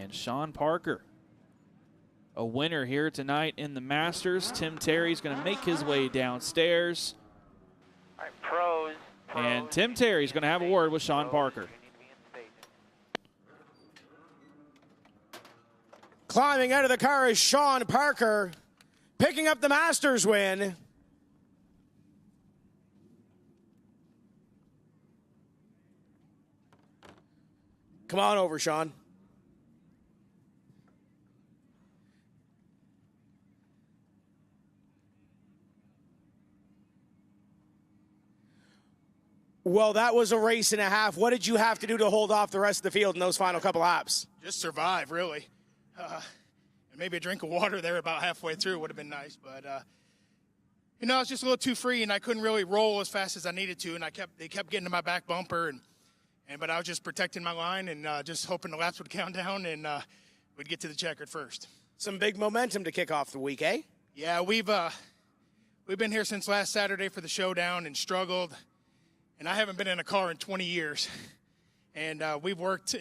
And Sean Parker, a winner here tonight in the Masters. Tim Terry's going to make his way downstairs. All right, pros. And Tim Terry's going to have a word with Sean Parker. Climbing out of the car is Sean Parker, picking up the Masters win. Come on over, Sean. Well, that was a race and a half. What did you have to do to hold off the rest of the field in those final couple laps? Just survive, really. And maybe a drink of water there about halfway through would have been nice. But, you know, I was just a little too free, and I couldn't really roll as fast as I needed to. And they kept getting to my back bumper. But I was just protecting my line and just hoping the laps would count down and we'd get to the checkered first. Some big momentum to kick off the week, eh? Yeah, we've been here since last Saturday for the showdown and struggled. And I haven't been in a car in 20 years. And we've worked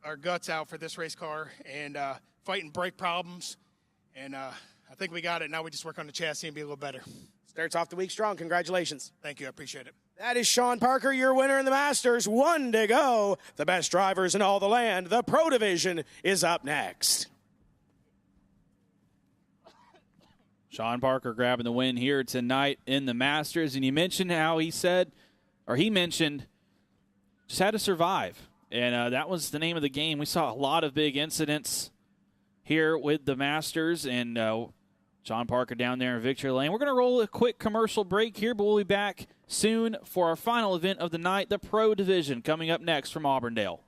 our guts out for this race car and fighting brake problems. And I think we got it. Now we just work on the chassis and be a little better. Starts off the week strong. Congratulations. Thank you. I appreciate it. That is Sean Parker, your winner in the Masters. 1 to go. The best drivers in all the land. The Pro Division is up next. Sean Parker grabbing the win here tonight in the Masters. And you mentioned how he mentioned just had to survive. And that was the name of the game. We saw a lot of big incidents here with the Masters. And Sean Parker down there in victory lane. We're going to roll a quick commercial break here, but we'll be back soon for our final event of the night, the Pro Division, coming up next from Auburndale.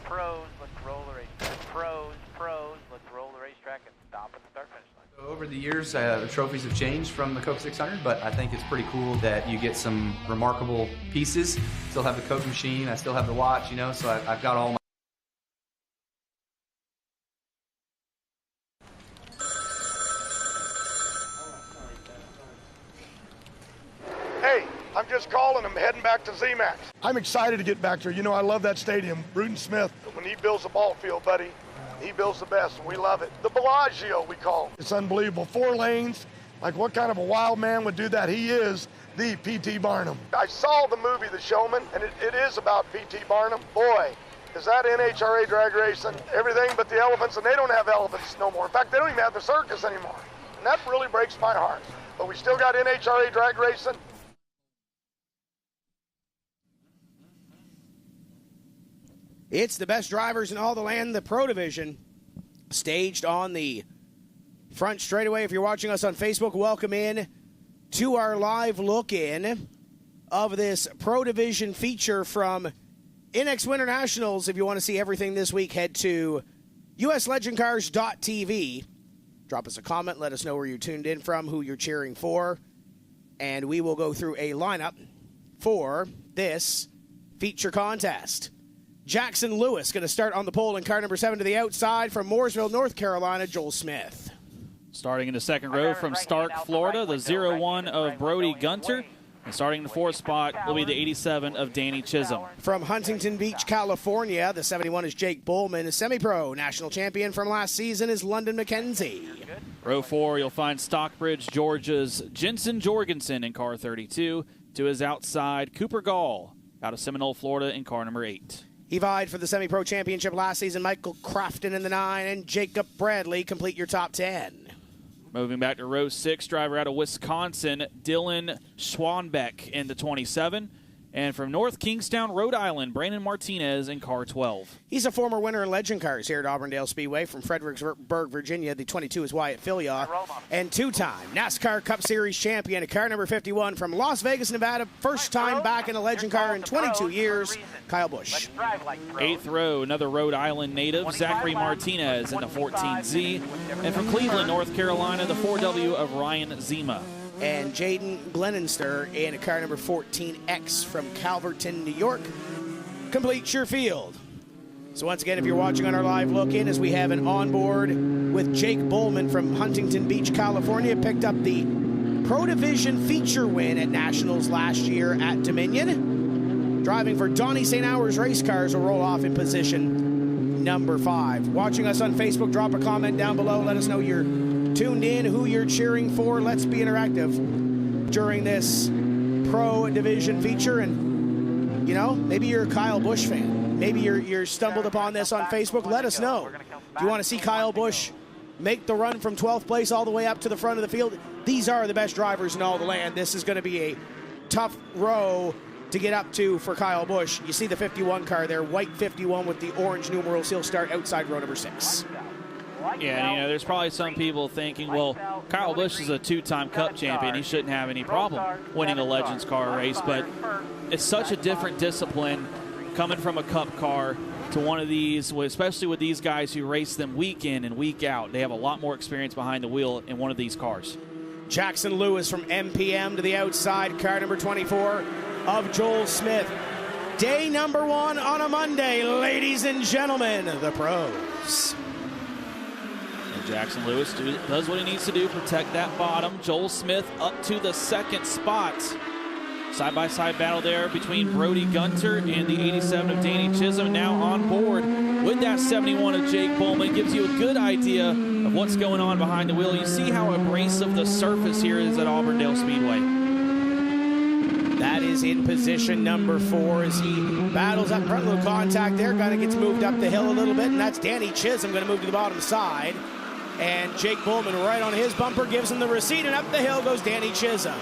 Pros, let's roll the racetrack. Pros, let's roll the racetrack and stop at the start-finish line. Over the years, the trophies have changed from the Coke 600, but I think it's pretty cool that you get some remarkable pieces. Still have the Coke machine, I still have the watch, so I've got all my... Hey, I'm just calling. I'm heading back to ZMAX. I'm excited to get back there. I love that stadium. Bruton Smith, when he builds a ball field, buddy, he builds the best, and we love it. The Bellagio, we call it. It's unbelievable. 4 lanes. Like, what kind of a wild man would do that? He is the P.T. Barnum. I saw the movie The Showman, and it is about P.T. Barnum. Boy, is that NHRA drag racing. Everything but the elephants, and they don't have elephants no more. In fact, they don't even have the circus anymore. And that really breaks my heart. But we still got NHRA drag racing. It's the best drivers in all the land, the Pro Division, staged on the front straightaway. If you're watching us on Facebook, welcome in to our live look-in of this Pro Division feature from INEX Winter Nationals. If you want to see everything this week, head to uslegendcars.tv. Drop us a comment. Let us know where you're tuned in from, who you're cheering for, and we will go through a lineup for this feature contest. Jackson Lewis going to start on the pole in car number 7 to the outside from Mooresville, North Carolina, Joel Smith. Starting in the second row from Stark, Florida, the 01 of Brody Gunter. And starting in the 4th spot will be the 87 of Danny Chisholm. From Huntington Beach, California, the 71 is Jake Bullman. A semi-pro national champion from last season is London McKenzie. Row 4, you'll find Stockbridge, Georgia's Jensen Jorgensen in car 32. To his outside, Cooper Gall out of Seminole, Florida in car number 8. He vied for the semi-pro championship last season. Michael Crafton in the 9 and Jacob Bradley complete your top 10. Moving back to row 6, driver out of Wisconsin, Dylan Schwanbeck in the 27. And from North Kingstown, Rhode Island, Brandon Martinez in car 12. He's a former winner in Legend Cars here at Auburndale Speedway. From Fredericksburg, Virginia, the 22 is Wyatt Filyaw. And two-time NASCAR Cup Series champion, car number 51 from Las Vegas, Nevada. First time back in a Legend car in 22 years, Kyle Busch. 8th row, another Rhode Island native, Zachary Martinez in the 14Z. And from Cleveland, North Carolina, the 4W of Ryan Zima. And Jaden Glenninster in a car number 14X from Calverton, New York, completes your field. So once again, if you're watching on our live look-in, as we have an onboard with Jake Bullman from Huntington Beach, California, picked up the Pro Division feature win at Nationals last year at Dominion. Driving for Donnie St. Hour's Race Cars will roll off in position number 5. Watching us on Facebook, drop a comment down below. Let us know you're tuned in, who you're cheering for. Let's be interactive during this Pro Division feature. And, you know, maybe you're a Kyle Busch fan. Maybe you're stumbled upon this on Facebook. Let us know. Do you want to see Kyle Busch make the run from 12th place all the way up to the front of the field? These are the best drivers in all the land. This is going to be a tough row to get up to for Kyle Busch. You see the 51 car there, white 51 with the orange numerals. He'll start outside row number 6. Yeah, you know, there's probably some people thinking, well, Kyle Busch is a 2-time Cup champion. He shouldn't have any problem winning a Legends car race, but it's such a different discipline coming from a Cup car to one of these, especially with these guys who race them week in and week out. They have a lot more experience behind the wheel in one of these cars. Jackson Lewis from MPM to the outside, car number 24 of Joel Smith. Day number 1 on a Monday, ladies and gentlemen, the pros. Jackson Lewis does what he needs to do, protect that bottom. Joel Smith up to the 2nd spot. Side-by-side battle there between Brody Gunter and the 87 of Danny Chisholm. Now on board with that 71 of Jake Bowman. Gives you a good idea of what's going on behind the wheel. You see how abrasive the surface here is at Auburndale Speedway. That is in position number 4 as he battles up front. Little contact there. Kind of gets moved up the hill a little bit, and that's Danny Chisholm going to move to the bottom side. And Jake Bowman right on his bumper gives him the receipt, and up the hill goes Danny Chisholm.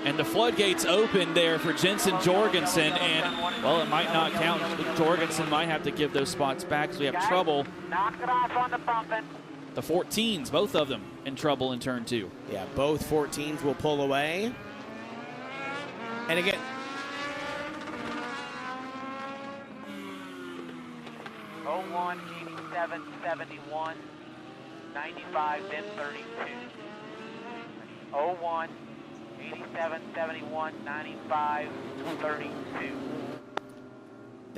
And the floodgates open there for Jensen Jorgensen, and, well, it might not count. Jorgensen might have to give those spots back, so we have trouble. Knock it off on the bumping. The 14s, both of them, in trouble in turn 2. Yeah, both 14s will pull away. And again, Oh, 01, 87, 71, 95, then 32. 01, 87, 71, 95, 32.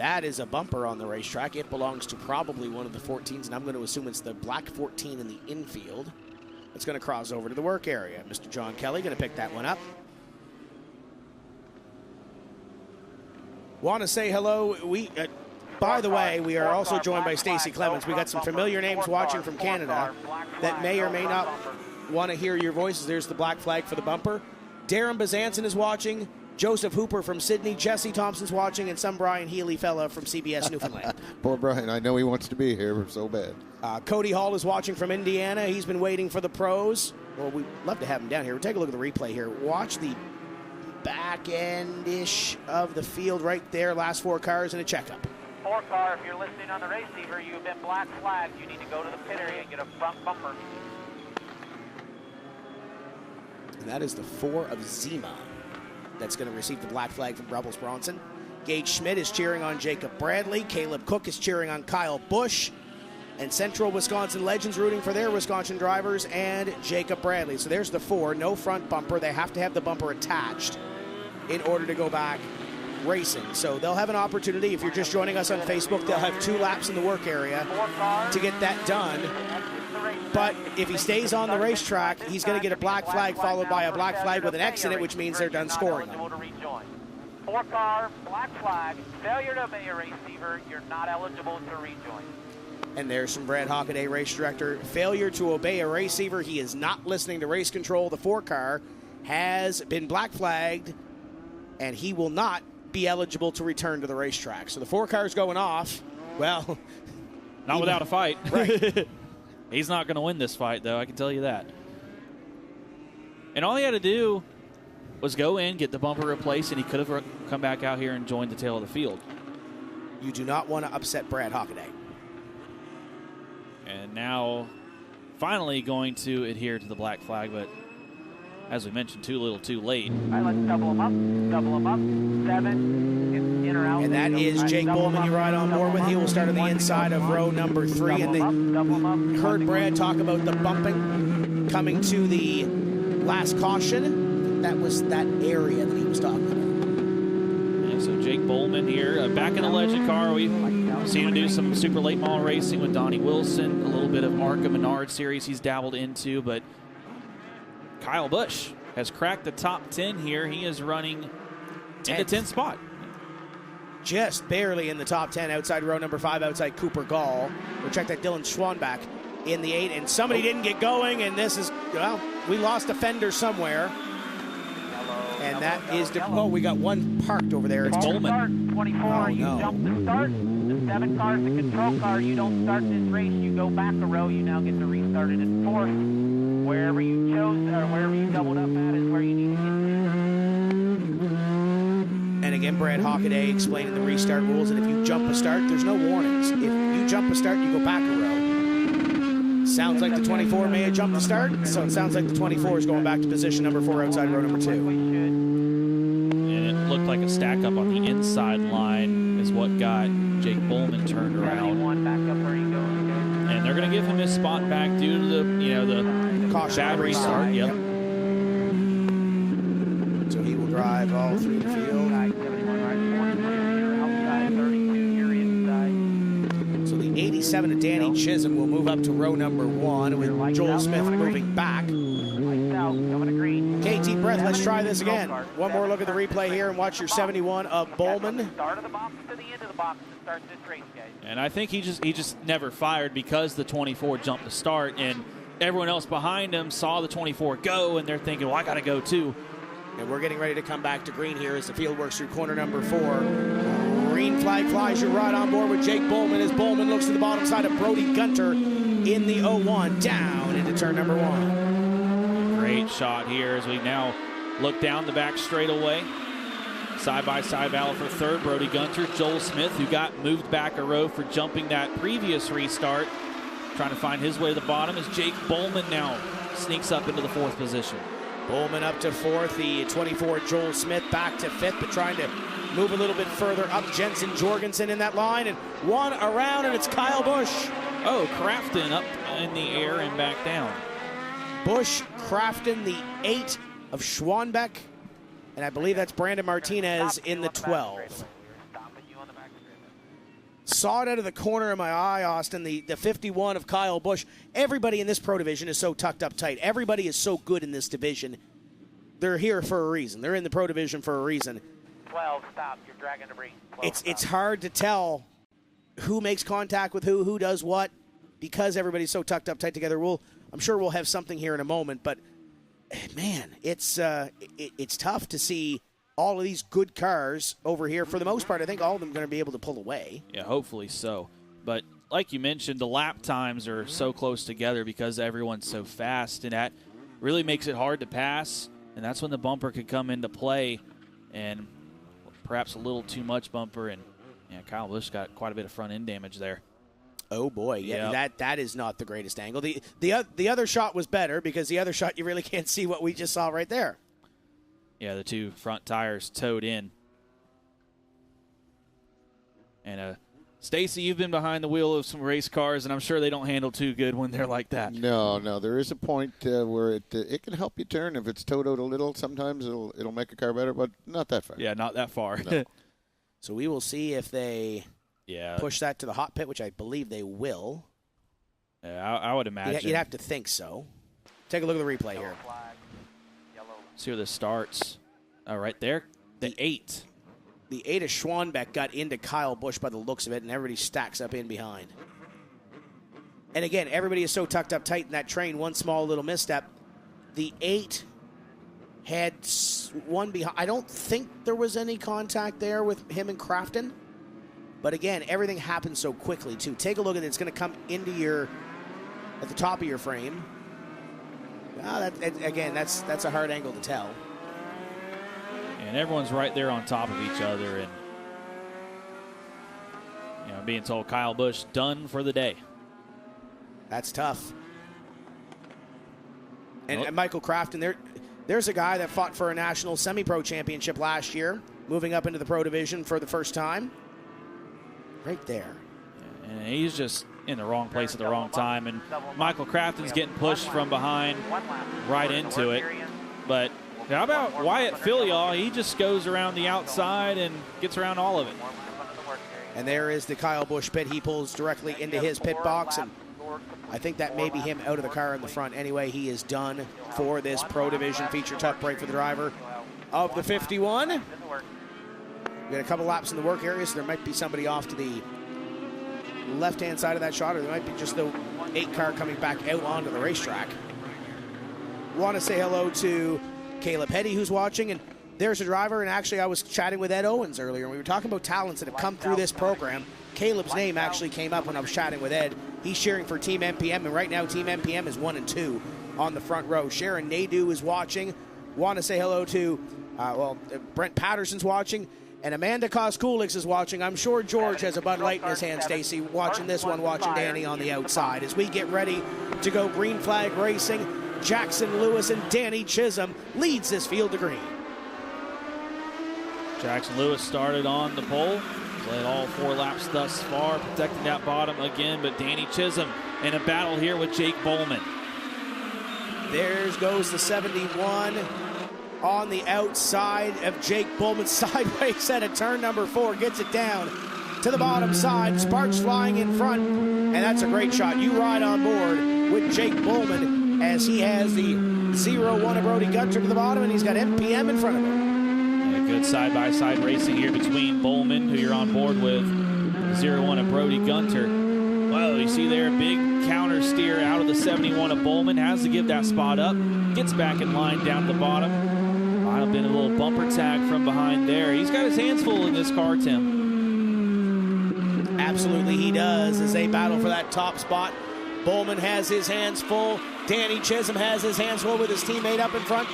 that is a bumper on the racetrack. It belongs to probably one of the 14s, and I'm going to assume it's the black 14 in the infield. It's going to cross over to the work area. Mr. John Kelly going to pick that one up. Want to say hello. By the way, we are also joined by Stacy Clemens. We got some familiar names watching from Canada that may or may not want to hear your voices. There's the black flag for the bumper. Darren Bazanson is watching. Joseph Hooper from Sydney. Jesse Thompson's watching. And some Brian Healy fella from CBS Newfoundland. Poor Brian. I know he wants to be here so bad. Cody Hall is watching from Indiana. He's been waiting for the pros. Well, we'd love to have him down here. We'll take a look at the replay here. Watch the back end-ish of the field right there. Last 4 cars in a checkup. 4 car, if you're listening on the race receiver, you've been black flagged. You need to go to the pit area and get a front bumper. And that is the 4 of Zima that's going to receive the black flag from Rebels Bronson. Gage Schmidt is cheering on Jacob Bradley. Caleb Cook is cheering on Kyle Busch. And Central Wisconsin Legends rooting for their Wisconsin drivers and Jacob Bradley. So there's the 4, no front bumper. They have to have the bumper attached in order to go back racing. So they'll have an opportunity. If you're just joining us on Facebook, they'll have 2 laps in the work area to get that done. But if he stays on the racetrack, he's going to get a black flag followed by a black flag with an X in it, which means they're done scoring. 4 car, black flag, failure to obey a receiver, you're not eligible to rejoin. And there's from Brad Hockaday, race director. Failure to obey a receiver. He is not listening to race control. The 4 car has been black flagged, and he will not be eligible to return to the racetrack. So the 4 cars going off, well. Not without a fight. Right. He's not going to win this fight, though, I can tell you that. And all he had to do was go in, get the bumper replaced, and he could have come back out here and joined the tail of the field. You do not want to upset Brad Hockaday. And now finally going to adhere to the black flag, but as we mentioned, too little too late. All right, let's double them up. 7, in or out. And that is Jake Bowman you ride on board with. He will start on the inside of row number 3. And we heard Brad talk about the bumping coming to the last caution. That was that area that he was talking about. And so Jake Bowman here, back in the Legend car. We've seen him do some super late model racing with Donnie Wilson, a little bit of ARCA Menard series he's dabbled into, but Kyle Busch has cracked the top 10 here. He is running in the 10th spot. Just barely in the top 10 outside row number 5, outside Cooper Gall. We'll check that Dylan Schwanbach in the 8. And somebody didn't get going, and this is, well, we lost a fender somewhere. And that is, we got one parked over there. It's Bowman. 24, you jump the start. The 7 car is the control car. You don't start this race. You go back a row. You now get to restart it in 4th. Wherever you chose, or wherever you doubled up at is where you need to get to. And again, Brad Hockaday explaining the restart rules. And if you jump a start, there's no warnings. If you jump a start, you go back a row. Sounds like the 24 may have jumped the start, so it sounds like the 24 is going back to position number 4 outside row number 2. And it looked like a stack up on the inside line is what got Jake Bowman turned around. And they're going to give him his spot back due to the, the caution bad restart. Yep. So he will drive all through the field. So the 87 of Danny Chisholm will move up to row number 1 with Joel Smith moving back. Okay, deep breath. Let's try this again. One more look at the replay here and watch your 71 of Bowman. Start of the box to the end of the box to start this race, guys. And I think he just never fired because the 24 jumped the start, and everyone else behind him saw the 24 go, and they're thinking, well, I got to go too. And we're getting ready to come back to green here as the field works through corner number 4. Green flag flies. You're right on board with Jake Bowman as Bowman looks to the bottom side of Brody Gunter in the 01 down into turn number 1. Great shot here as we now look down the back straightaway. Side-by-side battle for third. Brody Gunter, Joel Smith, who got moved back a row for jumping that previous restart. Trying to find his way to the bottom as Jake Bowman now sneaks up into the 4th position. Bowman up to 4th. The 24, Joel Smith, back to 5th, but trying to move a little bit further up. Jensen Jorgensen in that line, and one around, and it's Kyle Busch. Oh, Crafton up in the air and back down. Busch, Crafton, the 8 of Schwanbeck, and I believe that's Brandon Martinez in the 12. Saw it out of the corner of my eye, Austin, the 51 of Kyle Busch. Everybody in this Pro Division is so tucked up tight. Everybody is so good in this division. They're here for a reason. They're in the Pro Division for a reason. 12, stop. You're dragging the brake. It's hard to tell who makes contact with who does what, because everybody's so tucked up tight together. I'm sure we'll have something here in a moment, but man, it's tough to see all of these good cars over here. For the most part, I think all of them are going to be able to pull away. Yeah, hopefully so. But like you mentioned, the lap times are so close together because everyone's so fast, and that really makes it hard to pass, and that's when the bumper could come into play, and perhaps a little too much bumper, and Kyle Busch got quite a bit of front end damage there. Oh boy, yeah, that is not the greatest angle. The other shot was better because the other shot you really can't see what we just saw right there. Yeah, the 2 front tires towed in. And Stacy, you've been behind the wheel of some race cars, and I'm sure they don't handle too good when they're like that. No, there is a point where it can help you turn if it's towed out a little. Sometimes it'll make a car better, but not that far. Yeah, not that far. No. So we will see if they push that to the hot pit, which I believe they will. Yeah, I would imagine. You'd have to think so. Take a look at the replay here. See where this starts. Right there, the 8. The 8 of Schwanbeck got into Kyle Busch by the looks of it, and everybody stacks up in behind. And again, everybody is so tucked up tight in that train, one small little misstep. The 8 had one behind. I don't think there was any contact there with him and Crafton. But again, everything happens so quickly, too. Take a look at it. It's going to come into at the top of your frame. Again, that's a hard angle to tell. And everyone's right there on top of each other, and being told Kyle Busch done for the day. That's tough. And Michael Crafton, there's a guy that fought for a national semi-pro championship last year, moving up into the pro division for the first time. Right there. And he's just in the wrong place at the wrong time. And Michael Crafton's getting pushed from behind right into it. But how about Wyatt Filial? He just goes around the outside and gets around all of it. And there is the Kyle Busch pit. He pulls directly into his pit box, and I think that may be him out of the car in the front. Anyway, he is done for this Pro Division feature tough break for the driver of the 51. We got a couple laps in the work area, so there might be somebody off to the left-hand side of that shot, or there might be just the 8 car coming back out onto the racetrack. Want to say hello to Caleb Hetty, who's watching, and there's a driver, and actually I was chatting with Ed Owens earlier, and we were talking about talents that have come through this program. Caleb's name actually came up when I was chatting with Ed. He's cheering for Team MPM, and right now Team MPM is 1 and 2 on the front row. Sharon Nadeau is watching. Want to say hello to, Brent Patterson's watching, and Amanda Koskulix is watching. I'm sure George has a Bud Light in his hand, Stacy, watching this one, watching Danny on the outside. As we get ready to go green flag racing, Jackson Lewis and Danny Chisholm leads this field to green. Jackson Lewis started on the pole. Led all 4 laps thus far, protecting that bottom again, but Danny Chisholm in a battle here with Jake Bowman. There goes the 71 on the outside of Jake Bowman, sideways at a turn number 4, gets it down to the bottom side, sparks flying in front, and that's a great shot. You ride on board with Jake Bowman as he has the 0-1 of Brody Gunter to the bottom, and he's got MPM in front of him. Good side-by-side racing here between Bowman, who you're on board with, 0-1 of Brody Gunter. Well, you see there, big counter steer out of the 71 of Bowman, has to give that spot up, gets back in line down to the bottom. Might have been a little bumper tag from behind there. He's got his hands full in this car, Tim. Absolutely he does as they battle for that top spot. Bowman has his hands full. Danny Chisholm has his hands full with his teammate up in front.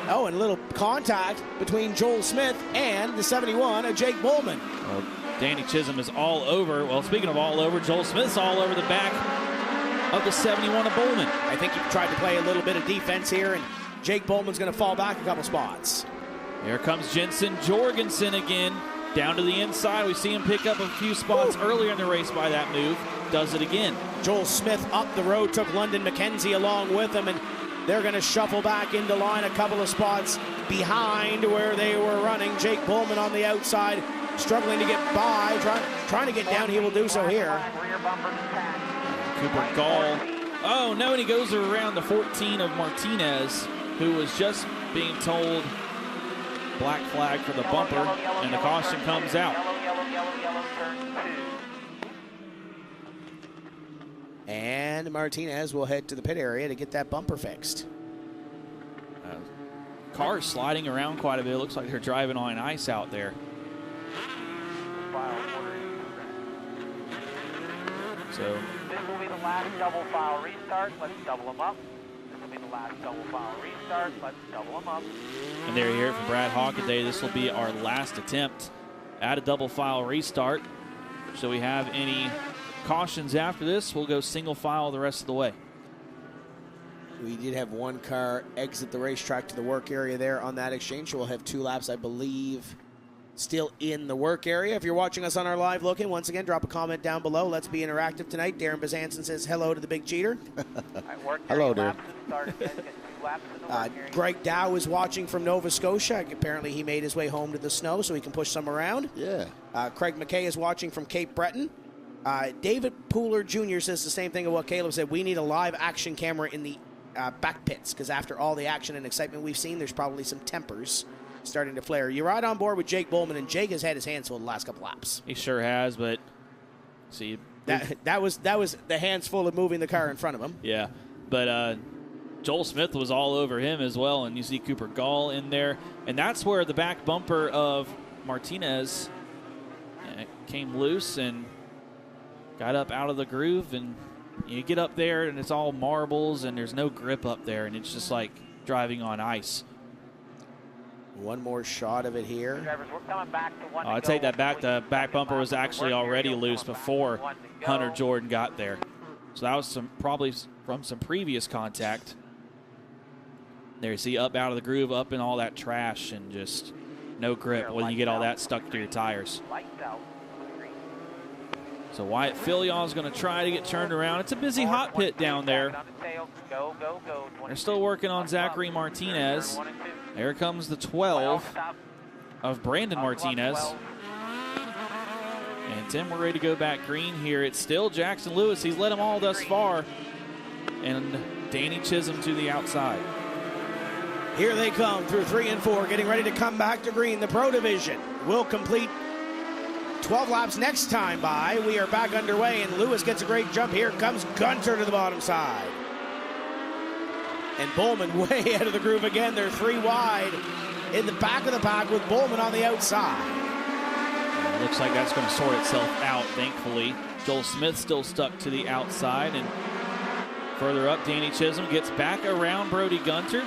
Oh, and a little contact between Joel Smith and the 71 of Jake Bowman. Well, Danny Chisholm is all over. Well, speaking of all over, Joel Smith's all over the back of the 71 of Bowman. I think he tried to play a little bit of defense here, and Jake Bowman's going to fall back a couple spots. Here comes Jensen Jorgensen again. Down to the inside. We see him pick up a few spots earlier in the race by that move. Does it again. Joel Smith up the road, took London McKenzie along with him, and they're going to shuffle back into line a couple of spots behind where they were running. Jake Bowman on the outside, struggling to get by, trying to get down. He will do so here. Cooper Gall. Oh, no, and he goes around the 14 of Martinez, who was just being told black flag for the bumper, and the caution comes out. And Martinez will head to the pit area to get that bumper fixed. Cars sliding around quite a bit. Looks like they're driving on ice out there. So this will be the last double file restart. Let's double them up. This will be the last double file restart. Let's double them up. And there you hear it from Brad Hockaday. This will be our last attempt at a double file restart. So we have any cautions after this, we'll go single file the rest of the way. We did have one car exit the racetrack to the work area there on that exchange. So we'll have 2 laps, I believe, still in the work area. If you're watching us on our live looking, once again, drop a comment down below. Let's be interactive tonight. Darren Bezanson says hello to the big cheater. Hello, Darren. Greg Dow is watching from Nova Scotia. Apparently he made his way home to the snow so he can push some around. Yeah. Craig McKay is watching from Cape Breton. David Pooler Jr. says the same thing of what Caleb said. We need a live action camera in the back pits because after all the action and excitement we've seen, there's probably some tempers starting to flare. You're right on board with Jake Bowman, and Jake has had his hands full the last couple laps. He sure has, but see, that was the hands full of moving the car in front of him. Yeah, but Joel Smith was all over him as well, and you see Cooper Gall in there, and that's where the back bumper of Martinez came loose and got up out of the groove, and You get up there and it's all marbles and there's no grip up there, and it's just like driving on ice. One more shot of it here. Drivers, we're coming back to one. I take that back. The back bumper was actually already loose before Hunter Jordan got there. So that was probably from some previous contact. There you see up out of the groove, up in all that trash, and just no grip when you get all that stuck to your tires. So Wyatt Filion is going to try to get turned around. It's a busy hot pit down there. They're still working on Zachary Martinez. There comes the 12 of Brandon Martinez. And Tim, we're ready to go back green here. It's still Jackson Lewis. He's led them all thus far. And Danny Chisholm to the outside. Here they come through 3 and 4, getting ready to come back to green. The Pro Division will complete 12 laps next time by. We are back underway, and Lewis gets a great jump. Here comes Gunter to the bottom side. And Bowman way ahead of the groove again. They're 3 wide in the back of the pack with Bowman on the outside. And it looks like that's going to sort itself out, thankfully. Joel Smith still stuck to the outside. And further up, Danny Chisholm gets back around Brody Gunter.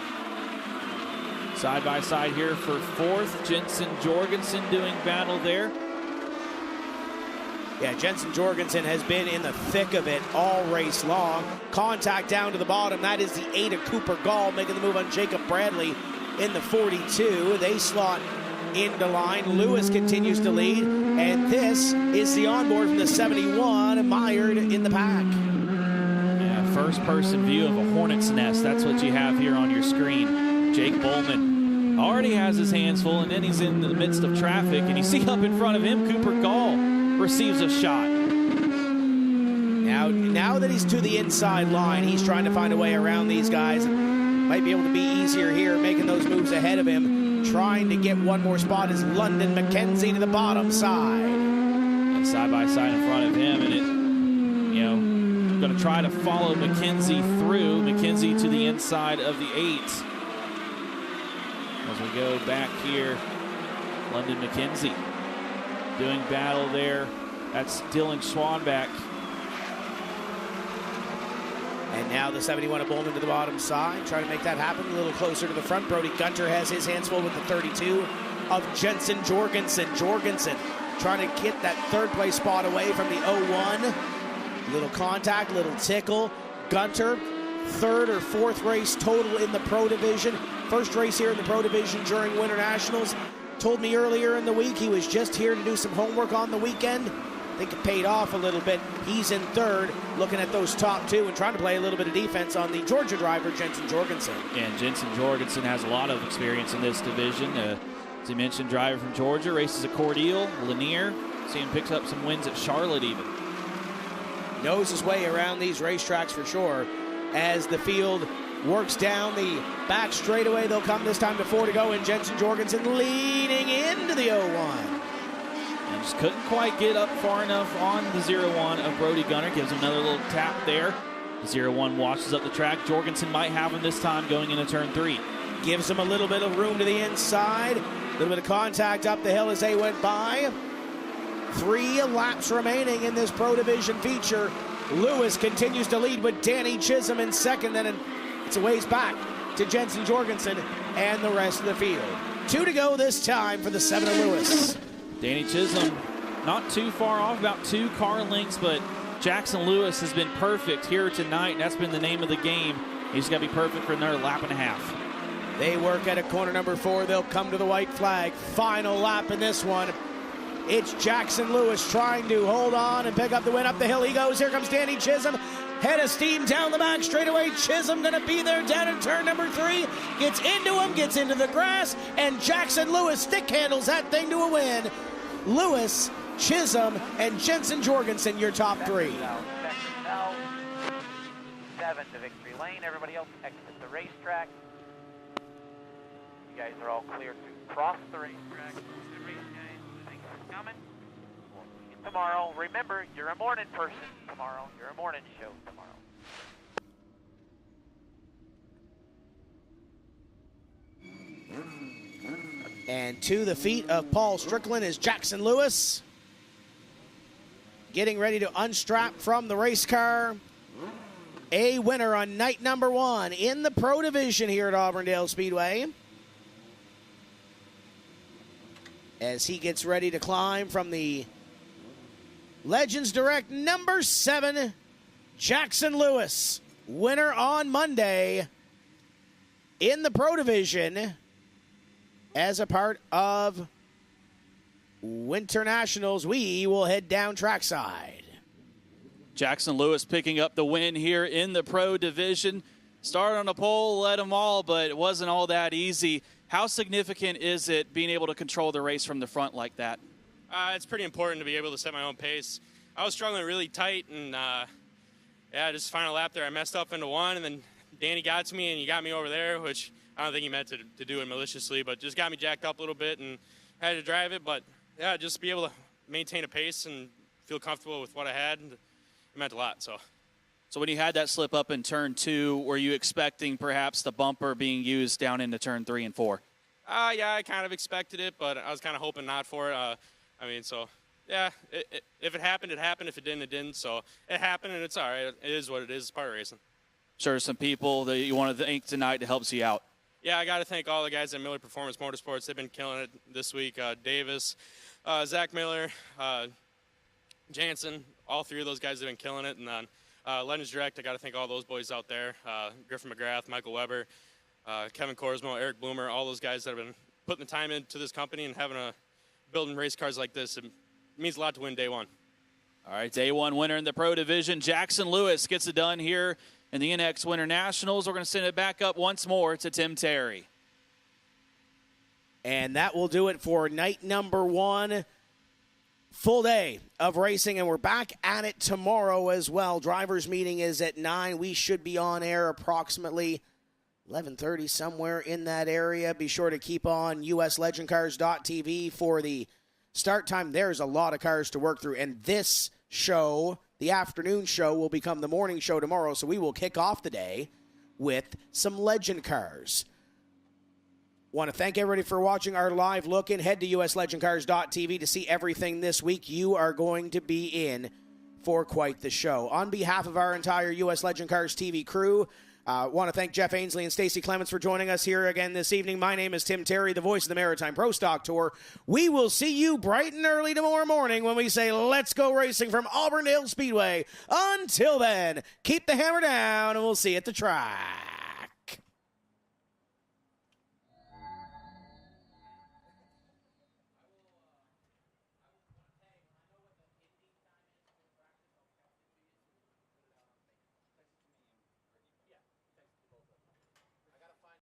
Side by side here for 4th. Jensen Jorgensen doing battle there. Yeah, Jensen Jorgensen has been in the thick of it all race long. Contact down to the bottom. That is the 8 of Cooper Gall making the move on Jacob Bradley in the 42. They slot into line. Lewis continues to lead. And this is the onboard from the 71, mired in the pack. Yeah, first-person view of a hornet's nest. That's what you have here on your screen. Jake Bowman already has his hands full, and then he's in the midst of traffic. And you see up in front of him, Cooper Gall receives a shot. Now that he's to the inside line, he's trying to find a way around these guys. Might be able to be easier here, making those moves ahead of him. Trying to get one more spot is London McKenzie to the bottom side. And side by side in front of him, and it, going to try to follow McKenzie through. McKenzie to the inside of the 8. As we go back here, London McKenzie doing battle there. That's Dylan Schwanbeck. And now the 71 of Bowman to the bottom side, trying to make that happen a little closer to the front. Brody Gunter has his hands full with the 32 of Jensen Jorgensen. Jorgensen trying to get that 3rd place spot away from the 01. Little contact, little tickle. Gunter, 3rd or 4th race total in the Pro Division. First race here in the Pro Division during Winter Nationals. Told me earlier in the week he was just here to do some homework on the weekend. I think it paid off a little bit. He's in 3rd, looking at those top 2 and trying to play a little bit of defense on the Georgia driver, Jensen Jorgensen. And Jensen Jorgensen has a lot of experience in this division. As he mentioned, driver from Georgia, races at Cordele, Lanier. See him picks up some wins at Charlotte even. Knows his way around these racetracks for sure. As the field works down the back straightaway, they'll come this time to 4 to go, and Jensen Jorgensen leading into the 01. And just couldn't quite get up far enough on the 01 of Brody Gunter. Gives him another little tap there. The 01 washes up the track. Jorgensen might have him this time going into turn 3. Gives him a little bit of room to the inside. A little bit of contact up the hill as they went by. 3 laps remaining in this Pro Division feature. Lewis continues to lead with Danny Chisholm in 2nd, and it's a ways back to Jensen Jorgensen and the rest of the field. 2 to go this time for the 7 of Lewis. Danny Chisholm not too far off, about 2 car lengths, but Jackson Lewis has been perfect here tonight, and that's been the name of the game. He's got to be perfect for another lap and a half. They work at a corner number 4. They'll come to the white flag. Final lap in this one. It's Jackson Lewis trying to hold on and pick up the win. Up the hill he goes. Here comes Danny Chisholm. Head of steam down the back straightaway. Chisholm going to be there down in turn number 3. Gets into him, gets into the grass, and Jackson Lewis stick handles that thing to a win. Lewis, Chisholm, and Jensen Jorgensen, your top 3. 7 to victory lane. Everybody else exit the racetrack. You guys are all clear to cross the racetrack. Good race, guys. Thanks for coming. We'll see you tomorrow. Remember, you're a morning person tomorrow. You're a morning show tomorrow. And to the feet of Paul Strickland is Jackson Lewis. Getting ready to unstrap from the race car. a winner on night number 1 in the Pro Division here at Auburndale Speedway. As he gets ready to climb from the Legends Direct number 7, Jackson Lewis, winner on Monday in the Pro Division as a part of Winter Nationals. We will head down trackside. Jackson Lewis picking up the win here in the Pro Division. Started on the pole, led them all, but it wasn't all that easy. How significant is it being able to control the race from the front like that? It's pretty important to be able to set my own pace. I was struggling really tight, and just final lap there, I messed up into one, and then Danny got to me, and he got me over there, which I don't think he meant to do it maliciously, but just got me jacked up a little bit and had to drive it. But, yeah, just be able to maintain a pace and feel comfortable with what I had, and it meant a lot. So when you had that slip up in turn 2, were you expecting perhaps the bumper being used down into turn 3 and 4? Yeah, I kind of expected it, but I was kind of hoping not for it. If it happened, it happened. If it didn't, it didn't. So it happened, and it's all right. It is what it is. It's part of racing. Sure, some people that you want to thank tonight to help you out. Yeah, I got to thank all the guys at Miller Performance Motorsports. They've been killing it this week. Davis, Zach Miller, Jansen, all 3 of those guys have been killing it. And then Legends Direct, I got to thank all those boys out there. Griffin McGrath, Michael Weber, Kevin Korsmo, Eric Bloomer, all those guys that have been putting the time into this company and building race cars like this. It means a lot to win day 1. All right, day 1 winner in the Pro Division. Jackson Lewis gets it done here in the INEX Winter Nationals. We're going to send it back up once more to Tim Terry. And that will do it for night number 1. Full day of racing, and we're back at it tomorrow as well. Drivers' meeting is at 9. We should be on air approximately 11:30, somewhere in that area. Be sure to keep on uslegendcars.tv for the start time. There's a lot of cars to work through, and this show, the afternoon show, will become the morning show tomorrow, so we will kick off the day with some legend cars. Want to thank everybody for watching our live look-in. Head to uslegendcars.tv to see everything this week. You are going to be in for quite the show. On behalf of our entire US Legend Cars TV crew, want to thank Jeff Ainsley and Stacey Clements for joining us here again this evening. My name is Tim Terry, the voice of the Maritime Pro Stock Tour. We will see you bright and early tomorrow morning when we say, let's go racing from Auburndale Speedway. Until then, keep the hammer down, and we'll see you at the track.